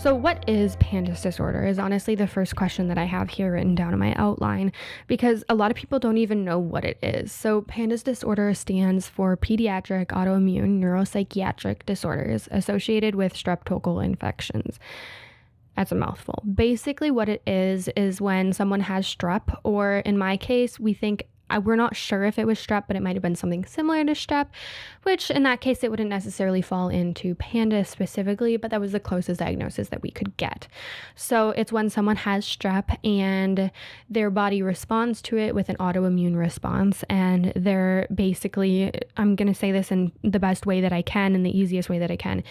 So what is PANDAS disorder is honestly the first question that I have here written down in my outline, because a lot of people don't even know what it is. So PANDAS disorder stands for Pediatric Autoimmune Neuropsychiatric Disorders associated with streptococcal infections. That's a mouthful. Basically what it is when someone has strep, or in my case, we're not sure if it was strep, but it might have been something similar to strep, which in that case, it wouldn't necessarily fall into PANDAS specifically, but that was the closest diagnosis that we could get. So it's when someone has strep and their body responds to it with an autoimmune response. And they're basically, I'm going to say this in the best way that I can and the easiest way that I can,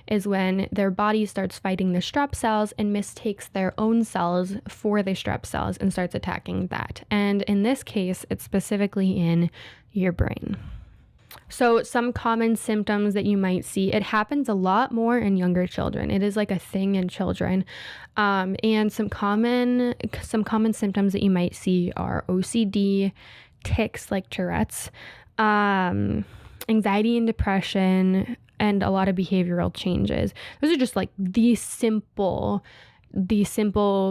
is when their body starts fighting the strep cells and mistakes their own cells for the strep cells and starts attacking that. And in this case, it's specifically in your brain. So some common symptoms that you might see, it happens a lot more in younger children. It is like a thing in children. And some common symptoms that you might see are OCD, tics like Tourette's, anxiety and depression, and a lot of behavioral changes. Those are just like the simple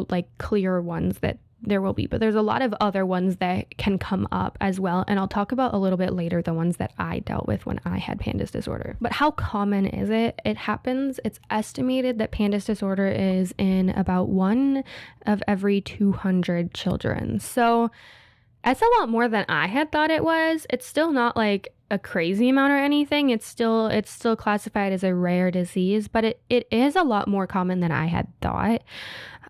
like clear ones that there will be, but there's a lot of other ones that can come up as well. And I'll talk about a little bit later the ones that I dealt with when I had PANDAS disorder. But how common is it? It happens. It's estimated that PANDAS disorder is in about 1 of every 200 children. So that's a lot more than I had thought it was. It's still not like a crazy amount or anything. It's still classified as a rare disease, but it is a lot more common than I had thought.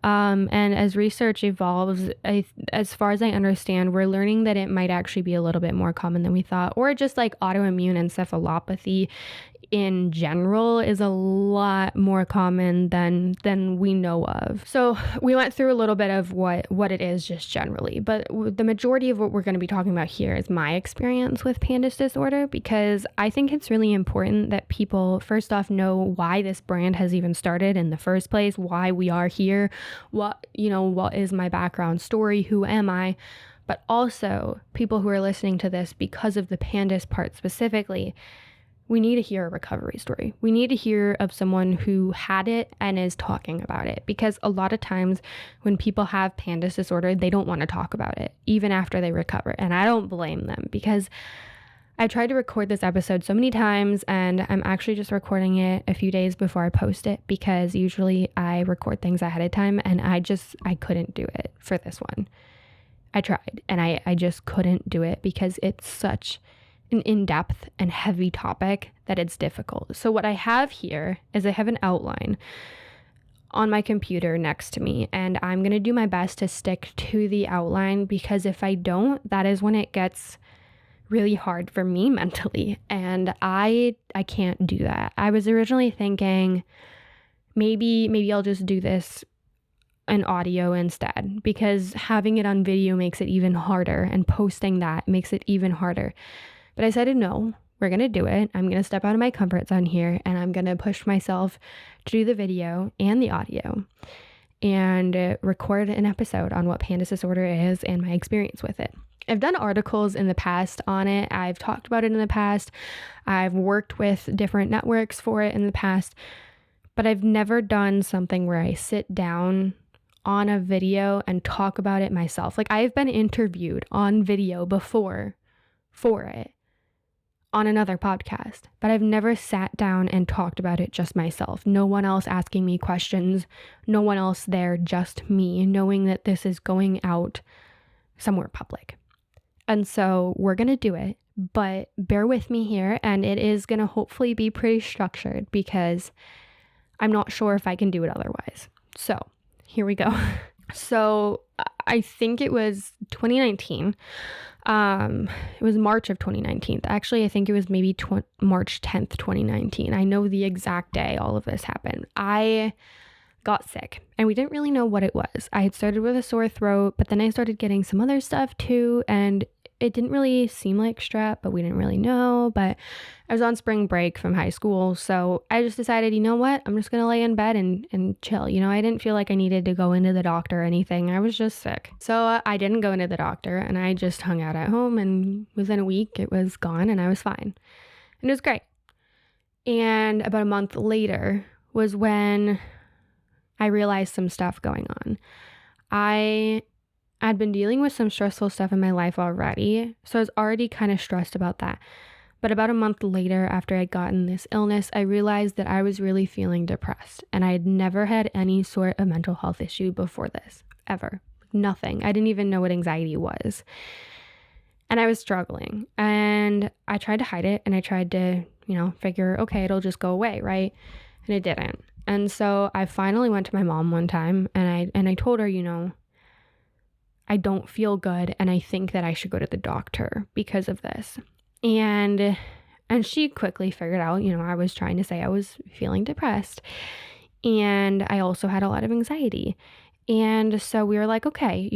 And as research evolves, as far as I understand, we're learning that it might actually be a little bit more common than we thought, or just like autoimmune encephalopathy in general is a lot more common than we know of. So we went through a little bit of what it is just generally, but the majority of what we're going to be talking about here is my experience with PANDAS disorder, because I think it's really important that people first off know why this brand has even started in the first place, why we are here, what is my background story, who am I, but also people who are listening to this because of the PANDAS part specifically. We need to hear a recovery story. We need to hear of someone who had it and is talking about it, because a lot of times when people have PANDAS disorder, they don't want to talk about it even after they recover. And I don't blame them, because I tried to record this episode so many times, and I'm actually just recording it a few days before I post it, because usually I record things ahead of time, and I couldn't do it for this one. I tried and I just couldn't do it because it's such an in-depth and heavy topic that it's difficult. So what I have here is I have an outline on my computer next to me, and I'm going to do my best to stick to the outline, because if I don't, that is when it gets really hard for me mentally, and I can't do that. I was originally thinking maybe I'll just do this in audio instead, because having it on video makes it even harder, and posting that makes it even harder. But I decided, no, we're going to do it. I'm going to step out of my comfort zone here, and I'm going to push myself to do the video and the audio and record an episode on what PANDAS disorder is and my experience with it. I've done articles in the past on it. I've talked about it in the past. I've worked with different networks for it in the past, but I've never done something where I sit down on a video and talk about it myself. Like, I've been interviewed on video before for it on another podcast, but I've never sat down and talked about it just myself. No one else asking me questions, no one else there, just me, knowing that this is going out somewhere public. And so we're going to do it, but bear with me here, and it is going to hopefully be pretty structured, because I'm not sure if I can do it otherwise. So here we go. So I think it was 2019. It was March of 2019. Actually, I think it was maybe March 10th, 2019. I know the exact day all of this happened. I got sick, and we didn't really know what it was. I had started with a sore throat, but then I started getting some other stuff too, and it didn't really seem like strep, but we didn't really know. But I was on spring break from high school, so I just decided, you know what? I'm just going to lay in bed and chill. I didn't feel like I needed to go into the doctor or anything. I was just sick. So I didn't go into the doctor, and I just hung out at home, and within a week it was gone, and I was fine. And it was great. And about a month later was when I realized some stuff going on. I'd been dealing with some stressful stuff in my life already, so I was already kind of stressed about that. But about a month later, after I'd gotten this illness, I realized that I was really feeling depressed, and I had never had any sort of mental health issue before this, ever. Nothing. I didn't even know what anxiety was. And I was struggling, and I tried to hide it, and I tried to, figure, okay, it'll just go away, right? And it didn't. And so I finally went to my mom one time, and I told her, I don't feel good, and I think that I should go to the doctor because of this. And she quickly figured out, I was trying to say I was feeling depressed, and I also had a lot of anxiety. And so we were like, okay,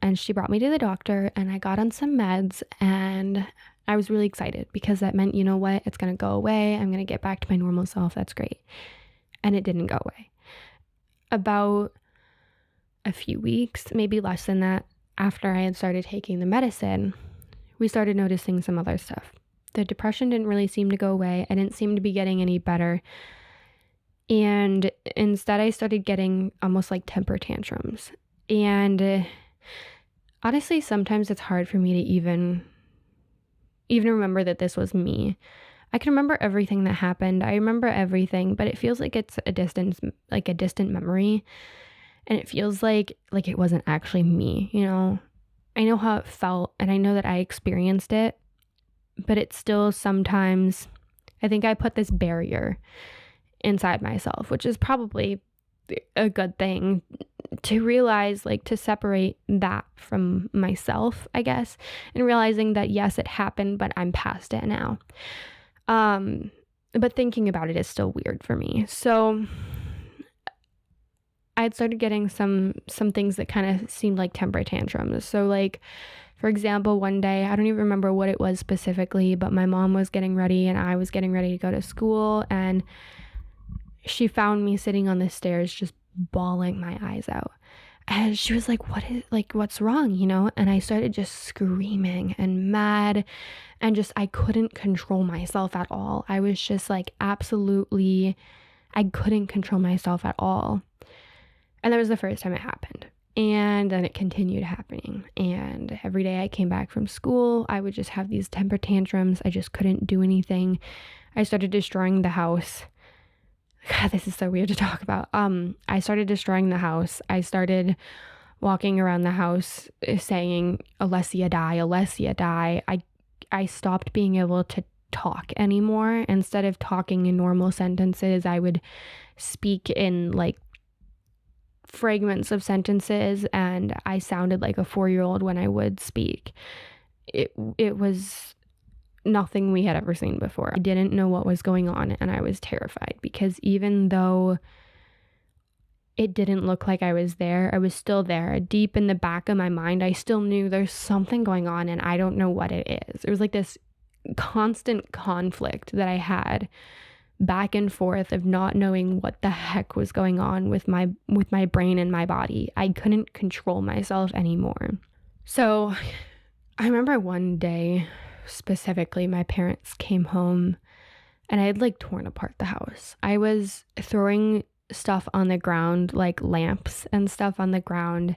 and she brought me to the doctor, and I got on some meds, and I was really excited because that meant, it's going to go away. I'm going to get back to my normal self. That's great. And it didn't go away. About a few weeks, maybe less than that, after I had started taking the medicine, we started noticing some other stuff. The depression didn't really seem to go away. I didn't seem to be getting any better. And instead, I started getting almost like temper tantrums. And honestly, sometimes it's hard for me to even remember that this was me. I can remember everything that happened. I remember everything, but it feels like it's a distant memory. And it feels like it wasn't actually me, I know how it felt, and I know that I experienced it, but it's still sometimes, I think I put this barrier inside myself, which is probably a good thing to realize, to separate that from myself, I guess, and realizing that yes, it happened, but I'm past it now. But thinking about it is still weird for me. So I had started getting some things that kind of seemed like temper tantrums. So for example, one day, I don't even remember what it was specifically, but my mom was getting ready and I was getting ready to go to school, and she found me sitting on the stairs just bawling my eyes out. And she was like, what's wrong, And I started just screaming and mad, and I couldn't control myself at all. I was just absolutely, I couldn't control myself at all. And that was the first time it happened. And then it continued happening. And every day I came back from school, I would just have these temper tantrums. I just couldn't do anything. I started destroying the house. God, this is so weird to talk about. I started destroying the house. I started walking around the house saying, Alessia, die, Alessia, die. I stopped being able to talk anymore. Instead of talking in normal sentences, I would speak in fragments of sentences, and I sounded like a 4-year-old when I would speak. It was nothing we had ever seen before. I didn't know what was going on, and I was terrified because even though it didn't look like I was there, I was still there. Deep in the back of my mind, I still knew there's something going on, and I don't know what it is. It was like this constant conflict that I had back and forth of not knowing what the heck was going on with my brain and my body. I couldn't control myself anymore. So I remember one day specifically, my parents came home and I had torn apart the house. I was throwing stuff on the ground, like lamps and stuff on the ground,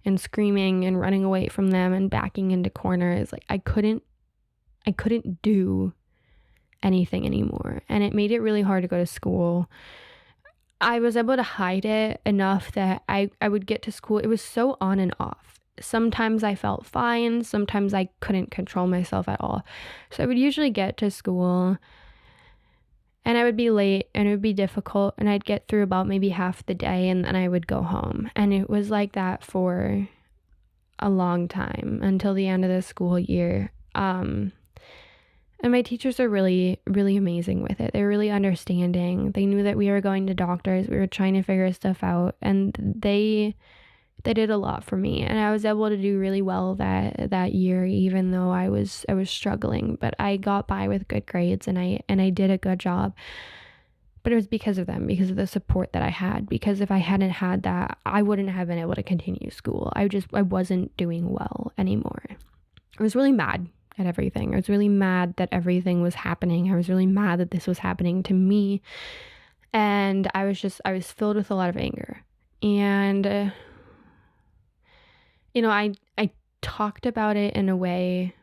and screaming and running away from them and backing into corners. I couldn't do anything anymore, and it made it really hard to go to school. I was able to hide it enough that I would get to school. It was so on and off. Sometimes I felt fine, sometimes I couldn't control myself at all. So I would usually get to school and I would be late and it would be difficult, and I'd get through about maybe half the day and then I would go home. And it was like that for a long time until the end of the school year. And my teachers are really, really amazing with it. They're really understanding. They knew that we were going to doctors. We were trying to figure stuff out. And they did a lot for me. And I was able to do really well that year, even though I was struggling. But I got by with good grades, and I did a good job. But it was because of them, because of the support that I had. Because if I hadn't had that, I wouldn't have been able to continue school. I wasn't doing well anymore. I was really mad at everything. I was really mad that everything was happening. I was really mad that this was happening to me. And I was filled with a lot of anger. And, I talked about it in a way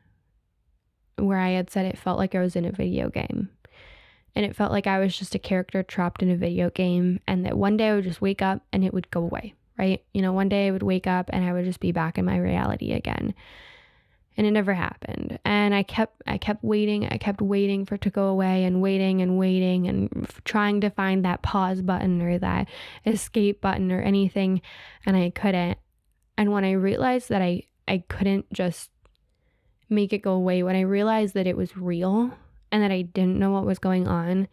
where I had said it felt like I was in a video game. And it felt like I was just a character trapped in a video game, and that one day I would just wake up and it would go away, right? One day I would wake up and I would just be back in my reality again. And it never happened. And I kept waiting. I kept waiting for it to go away, and waiting and trying to find that pause button or that escape button or anything. And I couldn't. And when I realized that I couldn't just make it go away, when I realized that it was real and that I didn't know what was going on,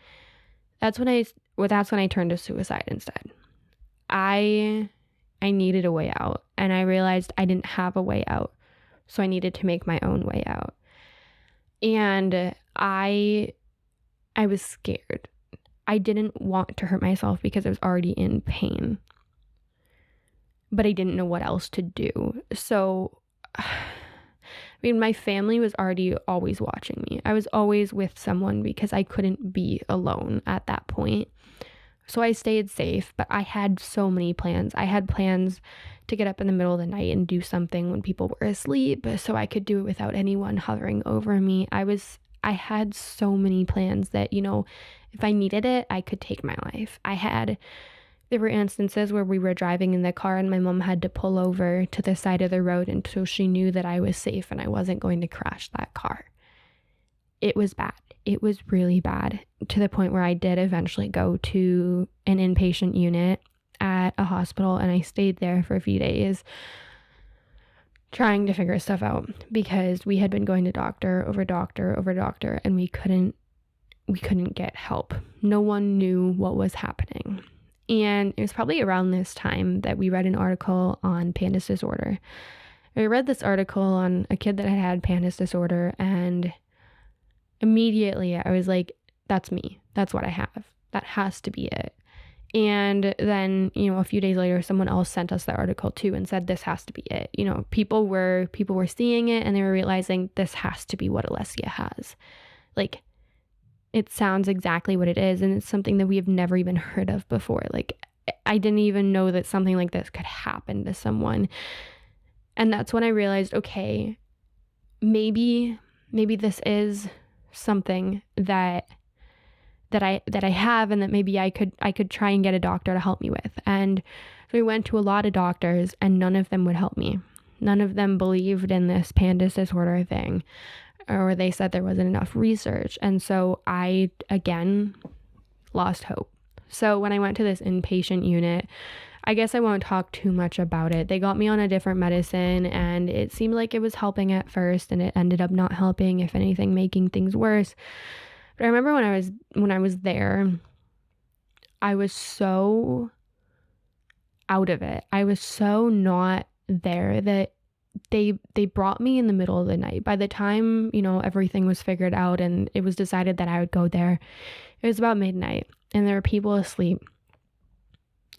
that's when I turned to suicide instead. I needed a way out, and I realized I didn't have a way out. So I needed to make my own way out. And I was scared. I didn't want to hurt myself because I was already in pain. But I didn't know what else to do. So, my family was already always watching me. I was always with someone because I couldn't be alone at that point. So I stayed safe, but I had so many plans. I had plans to get up in the middle of the night and do something when people were asleep so I could do it without anyone hovering over me. I had so many plans that, if I needed it, I could take my life. There were instances where we were driving in the car and my mom had to pull over to the side of the road until she knew that I was safe and I wasn't going to crash that car. It was bad. It was really bad, to the point where I did eventually go to an inpatient unit at a hospital, and I stayed there for a few days trying to figure stuff out, because we had been going to doctor over doctor over doctor, and we couldn't get help. No one knew what was happening. And it was probably around this time that we read an article on PANDAS Disorder. I read this article on a kid that had PANDAS Disorder, and immediately I was like, that's me. That's what I have. That has to be it. And then, a few days later, someone else sent us the article too and said, this has to be it. People were seeing it, and they were realizing this has to be what alessia has. Like, it sounds exactly what it is. And it's something that we have never even heard of before. Like, I didn't even know that something like this could happen to someone. And that's when I realized, okay, maybe this is something that I have, and that maybe I could try and get a doctor to help me with. And so we went to a lot of doctors, and none of them would help me. None of them believed in this PANDAS disorder thing, or they said there wasn't enough research. And so I, again, lost hope. So when I went to this inpatient unit, I guess I won't talk too much about it. They got me on a different medicine, and it seemed like it was helping at first, and it ended up not helping, if anything, making things worse. But I remember when I was there, I was so out of it. I was so not there that they brought me in the middle of the night. By the time, everything was figured out and it was decided that I would go there, it was about midnight, and there were people asleep.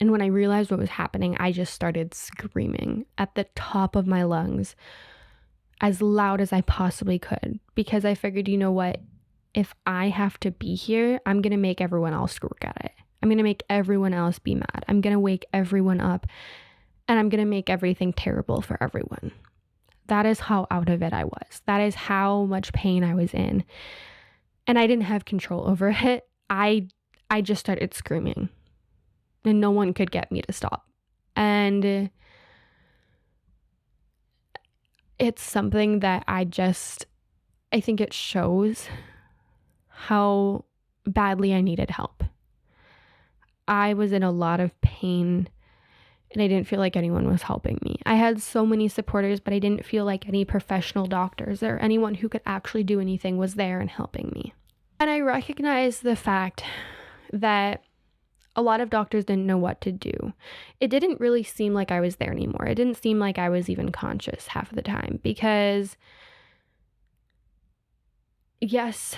And when I realized what was happening, I just started screaming at the top of my lungs, as loud as I possibly could, because I figured, you know what? If I have to be here, I'm going to make everyone else work at it. I'm going to make everyone else be mad. I'm going to wake everyone up, and I'm going to make everything terrible for everyone. That is how out of it I was. That is how much pain I was in. And I didn't have control over it. I just started screaming, and no one could get me to stop. And it's something that I think it shows how badly I needed help. I was in a lot of pain, and I didn't feel like anyone was helping me. I had so many supporters, but I didn't feel like any professional doctors or anyone who could actually do anything was there and helping me. And I recognized the fact that a lot of doctors didn't know what to do. It didn't really seem like I was there anymore. It didn't seem like I was even conscious half of the time, because yes,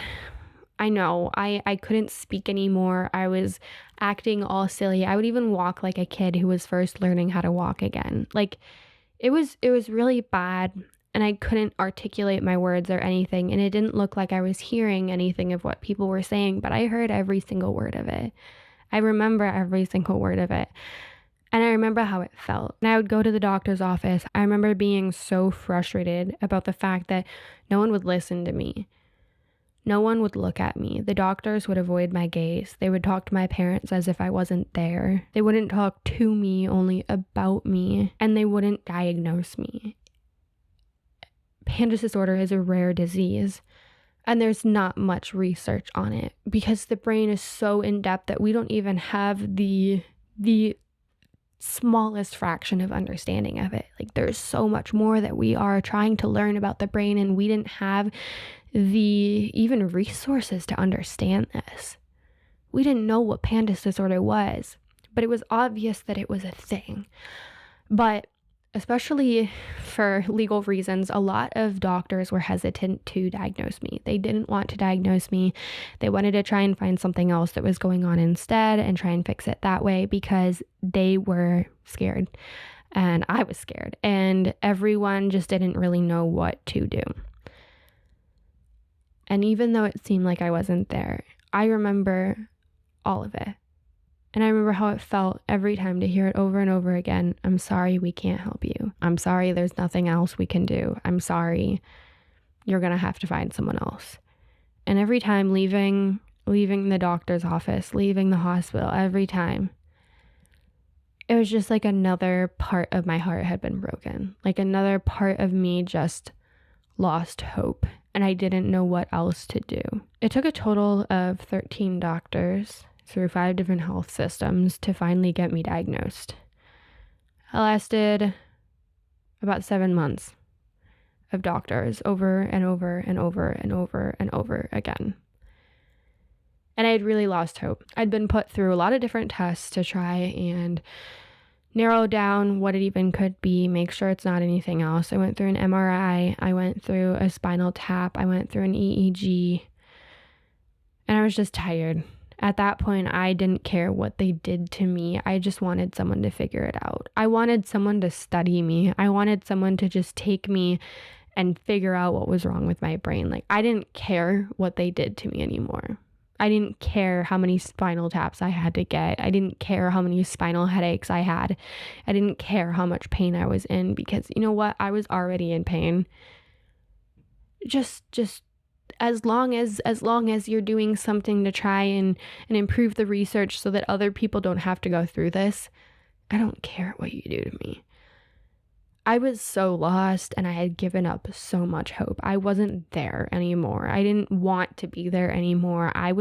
I know, I couldn't speak anymore. I was acting all silly. I would even walk like a kid who was first learning how to walk again. Like, it was really bad, and I couldn't articulate my words or anything, and it didn't look like I was hearing anything of what people were saying, but I heard every single word of it. I remember every single word of it. And I remember how it felt. And I would go to the doctor's office. I remember being so frustrated about the fact that no one would listen to me. No one would look at me. The doctors would avoid my gaze. They would talk to my parents as if I wasn't there. They wouldn't talk to me, only about me. And they wouldn't diagnose me. PANDAS disorder is a rare disease. And there's not much research on it because the brain is so in-depth that we don't even have the smallest fraction of understanding of it. Like, there's so much more that we are trying to learn about the brain, and we didn't have the even resources to understand this. We didn't know what PANDAS disorder was, but it was obvious that it was a thing. But especially for legal reasons, a lot of doctors were hesitant to diagnose me. They didn't want to diagnose me. They wanted to try and find something else that was going on instead and try and fix it that way because they were scared. And I was scared. And everyone just didn't really know what to do. And even though it seemed like I wasn't there, I remember all of it. And I remember how it felt every time to hear it over and over again. I'm sorry, we can't help you. I'm sorry, there's nothing else we can do. I'm sorry, you're going to have to find someone else. And every time leaving the doctor's office, leaving the hospital, every time, it was just like another part of my heart had been broken. Like another part of me just lost hope. And I didn't know what else to do. It took a total of 13 doctors through 5 different health systems to finally get me diagnosed. It lasted about 7 months of doctors over and over and over and over and over again. And I had really lost hope. I'd been put through a lot of different tests to try and narrow down what it even could be, make sure it's not anything else. I went through an MRI, I went through a spinal tap, I went through an EEG, and I was just tired. At that point, I didn't care what they did to me. I just wanted someone to figure it out. I wanted someone to study me. I wanted someone to just take me and figure out what was wrong with my brain. Like, I didn't care what they did to me anymore. I didn't care how many spinal taps I had to get. I didn't care how many spinal headaches I had. I didn't care how much pain I was in because, you know what? I was already in pain. Just as long as you're doing something to try and improve the research so that other people don't have to go through this, I don't care what you do to me. I was so lost and I had given up so much hope. I wasn't there anymore. I didn't want to be there anymore. I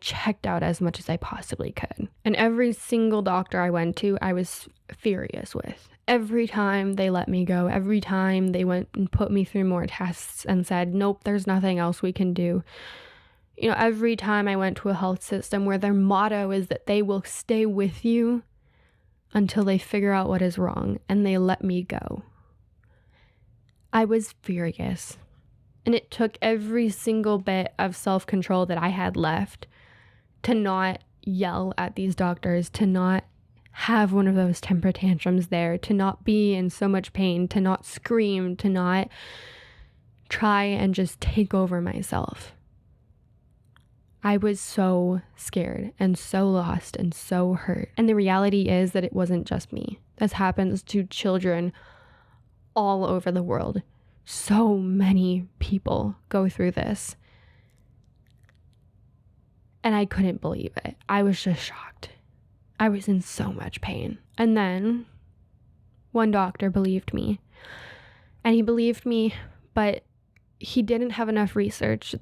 checked out as much as I possibly could. And every single doctor I went to, I was furious with. Every time they let me go, every time they went and put me through more tests and said, nope, there's nothing else we can do. You know, every time I went to a health system where their motto is that they will stay with you until they figure out what is wrong, and they let me go. I was furious. And it took every single bit of self-control that I had left to not yell at these doctors, to not have one of those temper tantrums there, to not be in so much pain, to not scream, to not try and just take over myself. I was so scared and so lost and so hurt. And the reality is that it wasn't just me. This happens to children all over the world. So many people go through this. And I couldn't believe it. I was just shocked. I was in so much pain. And then one doctor believed me. And he believed me, but he didn't have enough research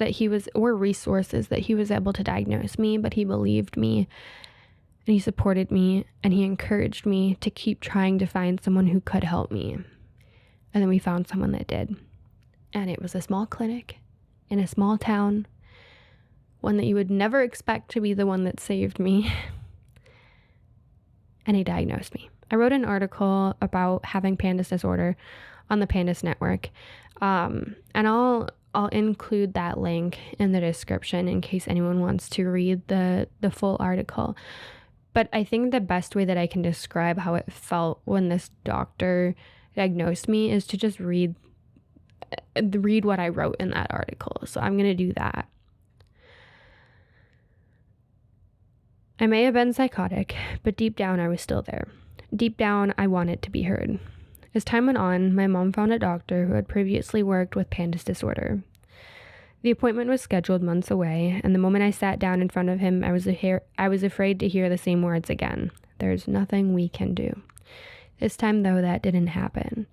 or resources that he was able to diagnose me, but he believed me and he supported me and he encouraged me to keep trying to find someone who could help me. And then we found someone that did. And it was a small clinic in a small town, one that you would never expect to be the one that saved me. And he diagnosed me. I wrote an article about having PANDAS disorder on the PANDAS network. And I'll include that link in the description in case anyone wants to read the full article. But I think the best way that I can describe how it felt when this doctor diagnosed me is to just read what I wrote in that article. So I'm going to do that. I may have been psychotic, but deep down I was still there. deep down, I wanted to be heard. As time went on, my mom found a doctor who had previously worked with PANDAS Disorder. The appointment was scheduled months away, and the moment I sat down in front of him, I was afraid to hear the same words again. There's nothing we can do. This time, though, that didn't happen.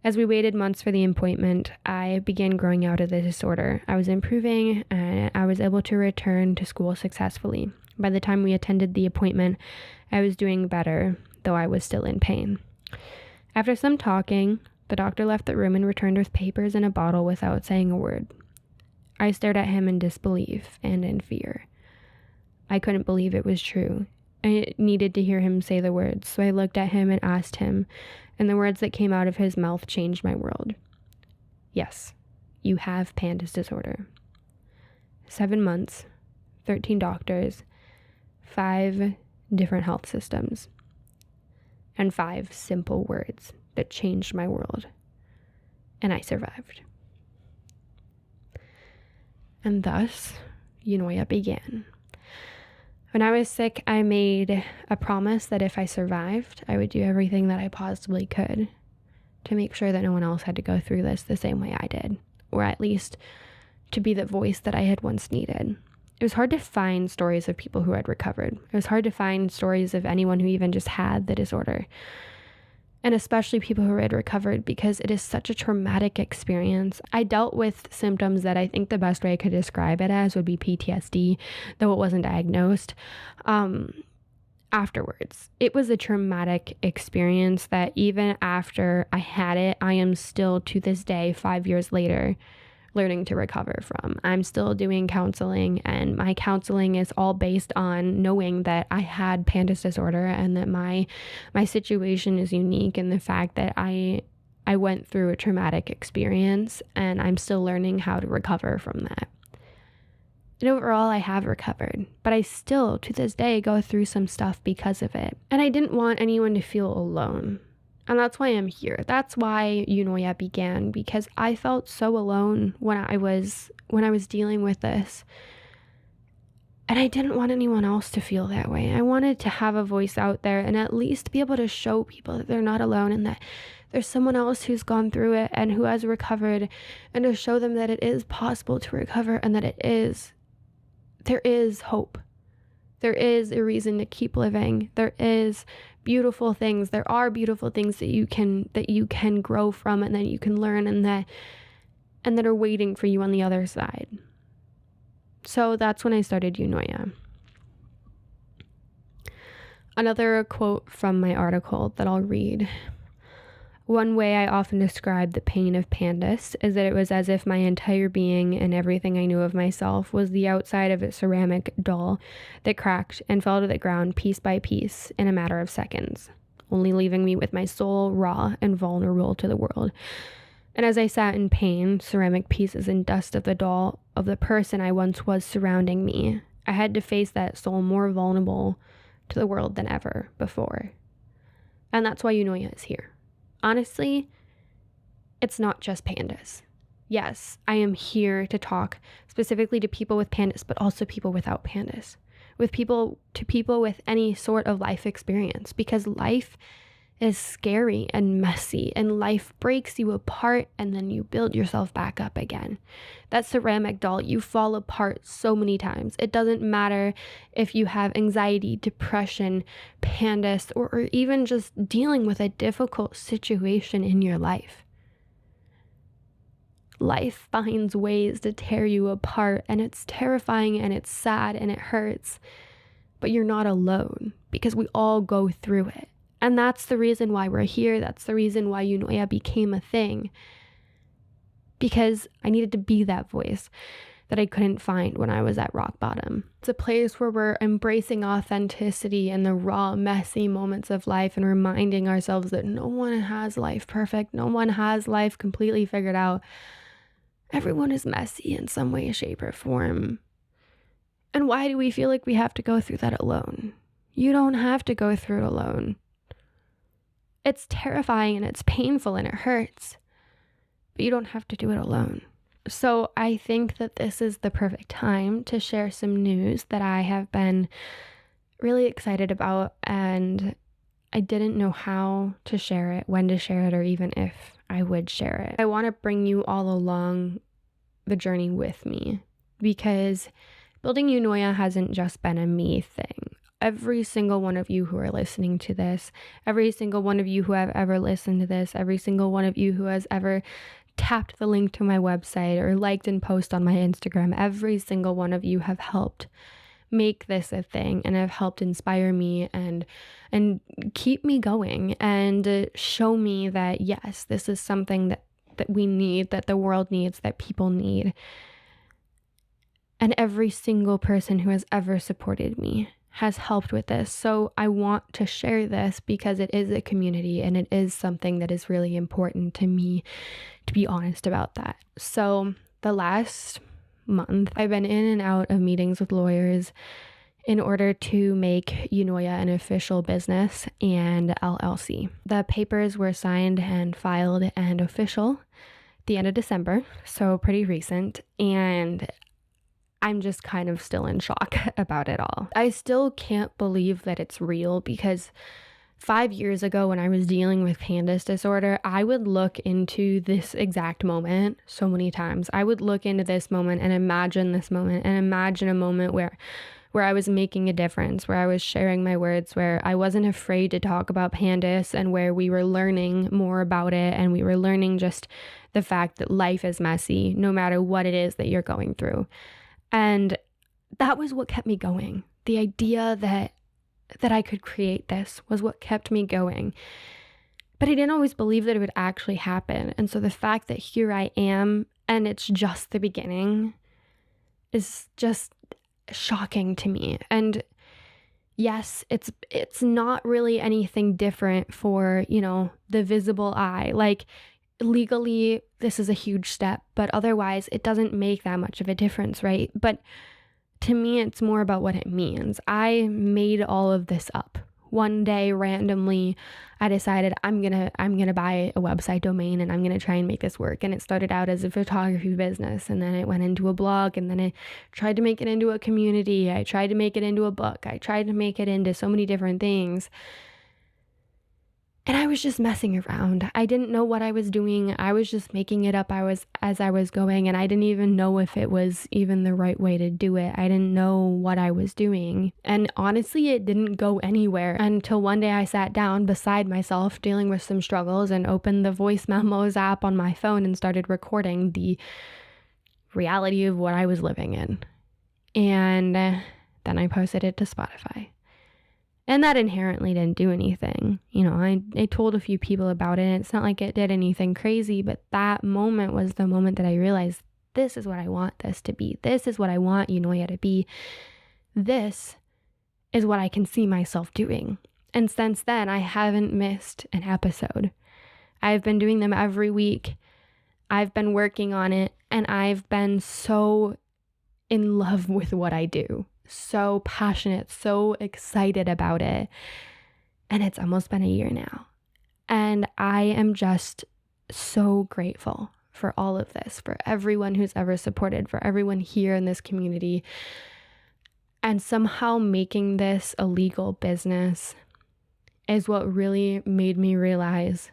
As we waited months for the appointment, I began growing out of the disorder. I was improving, and I was able to return to school successfully. By the time we attended the appointment, I was doing better, though I was still in pain. After some talking, the doctor left the room and returned with papers and a bottle without saying a word. I stared at him in disbelief and in fear. I couldn't believe it was true. I needed to hear him say the words, so I looked at him and asked him, and the words that came out of his mouth changed my world. Yes, you have PANDAS disorder. 7 months, 13 doctors, 5 different health systems, and 5 simple words that changed my world. And I survived. And thus, Eunoia began. When I was sick, I made a promise that if I survived, I would do everything that I possibly could to make sure that no one else had to go through this the same way I did, or at least to be the voice that I had once needed. It was hard to find stories of people who had recovered. It was hard to find stories of anyone who even just had the disorder, and especially people who had recovered, because it is such a traumatic experience. I dealt with symptoms that I think the best way I could describe it as would be PTSD, though it wasn't diagnosed. Afterwards, it was a traumatic experience that even after I had it, I am still to this day, 5 years later, learning to recover from. I'm still doing counseling, and my counseling is all based on knowing that I had PANDAS disorder and that my situation is unique, and the fact that I went through a traumatic experience and I'm still learning how to recover from that. And overall, I have recovered, but I still, to this day, go through some stuff because of it. And I didn't want anyone to feel alone. And that's why I'm here. That's why Eunoia began, because I felt so alone when I was dealing with this. And I didn't want anyone else to feel that way. I wanted to have a voice out there and at least be able to show people that they're not alone and that there's someone else who's gone through it and who has recovered, and to show them that it is possible to recover and that there is hope. There is a reason to keep living. There is beautiful things. There are beautiful things that you can grow from and that you can learn and that are waiting for you on the other side. So that's when I started Eunoia. Another quote from my article that I'll read. One way I often describe the pain of PANDAS is that it was as if my entire being and everything I knew of myself was the outside of a ceramic doll that cracked and fell to the ground piece by piece in a matter of seconds, only leaving me with my soul raw and vulnerable to the world. And as I sat in pain, ceramic pieces and dust of the doll of the person I once was surrounding me, I had to face that soul more vulnerable to the world than ever before. And that's why Eunoia is here. Honestly, it's not just PANDAS. Yes, I am here to talk specifically to people with PANDAS, but also people without PANDAS, with people with any sort of life experience, because life is scary and messy, and life breaks you apart and then you build yourself back up again. That ceramic doll, you fall apart so many times. It doesn't matter if you have anxiety, depression, PANDAS, or even just dealing with a difficult situation in your life. Life finds ways to tear you apart, and it's terrifying and it's sad and it hurts, but you're not alone, because we all go through it. And that's the reason why we're here. That's the reason why Eunoia became a thing. Because I needed to be that voice that I couldn't find when I was at rock bottom. It's a place where we're embracing authenticity and the raw, messy moments of life and reminding ourselves that no one has life perfect. No one has life completely figured out. Everyone is messy in some way, shape, or form. And why do we feel like we have to go through that alone? You don't have to go through it alone. It's terrifying and it's painful and it hurts, but you don't have to do it alone. So I think that this is the perfect time to share some news that I have been really excited about and I didn't know how to share it, when to share it, or even if I would share it. I want to bring you all along the journey with me, because building Eunoia hasn't just been a me thing. Every single one of you who are listening to this, every single one of you who have ever listened to this, every single one of you who has ever tapped the link to my website or liked and posted on my Instagram, every single one of you have helped make this a thing and have helped inspire me and keep me going and show me that yes, this is something that we need, that the world needs, that people need. And every single person who has ever supported me has helped with this. So I want to share this because it is a community and it is something that is really important to me, to be honest about that. So the last month, I've been in and out of meetings with lawyers in order to make Eunoia an official business and LLC. The papers were signed and filed and official at the end of December, so pretty recent, and I'm just kind of still in shock about it all. I still can't believe that it's real, because 5 years ago when I was dealing with PANDAS disorder, I would look into this exact moment so many times. I would look into this moment and imagine this moment and imagine a moment where I was making a difference, where I was sharing my words, where I wasn't afraid to talk about PANDAS, and where we were learning more about it, and we were learning just the fact that life is messy no matter what it is that you're going through. And that was what kept me going. The idea that I could create this was what kept me going. But I didn't always believe that it would actually happen. And so the fact that here I am and it's just the beginning is just shocking to me. And yes, it's not really anything different for, the visible eye. Like, legally, this is a huge step, but otherwise it doesn't make that much of a difference, right? But to me, it's more about what it means. I made all of this up. One day, randomly, I decided I'm gonna buy a website domain and I'm gonna try and make this work. And it started out as a photography business, and then it went into a blog, and then I tried to make it into a community. I tried to make it into a book. I tried to make it into so many different things. And I was just messing around. I didn't know what I was doing. I was just making it up as I was going, and I didn't even know if it was even the right way to do it. I didn't know what I was doing. And honestly, it didn't go anywhere until one day I sat down beside myself dealing with some struggles and opened the voice memos app on my phone and started recording the reality of what I was living in. And then I posted it to Spotify. And that inherently didn't do anything. I told a few people about it, and it's not like it did anything crazy, but that moment was the moment that I realized this is what I want this to be. This is what I want Eunoia to be. This is what I can see myself doing. And since then, I haven't missed an episode. I've been doing them every week. I've been working on it, and I've been so in love with what I do. So passionate, so excited about it. And it's almost been a year now. And I am just so grateful for all of this, for everyone who's ever supported, for everyone here in this community. And somehow making this a legal business is what really made me realize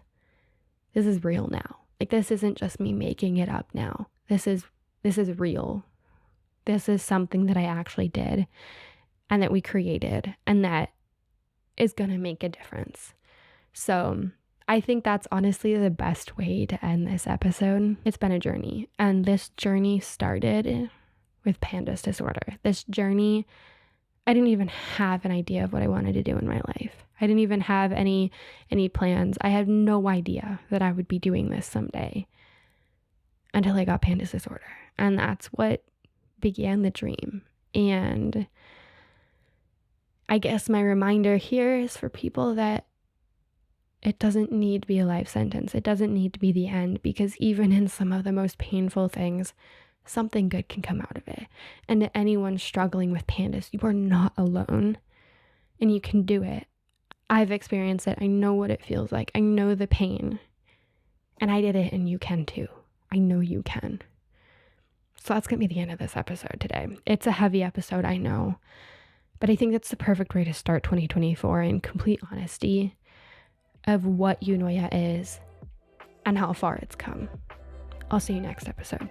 this is real now. Like, this isn't just me making it up now. This is real. This is something that I actually did and that we created, and that is going to make a difference. So I think that's honestly the best way to end this episode. It's been a journey, and this journey started with PANDAS disorder. This journey, I didn't even have an idea of what I wanted to do in my life. I didn't even have any plans. I had no idea that I would be doing this someday until I got PANDAS disorder. And that's what began the dream. And I guess my reminder here is for people that it doesn't need to be a life sentence. It doesn't need to be the end, because even in some of the most painful things, something good can come out of it. And to anyone struggling with PANDAS, you are not alone, and you can do it. I've experienced it. I know what it feels like. I know the pain, and I did it, and you can too. I know you can. So that's going to be the end of this episode today. It's a heavy episode, I know, but I think that's the perfect way to start 2024 in complete honesty. of what Eunoia is and how far it's come. I'll see you next episode.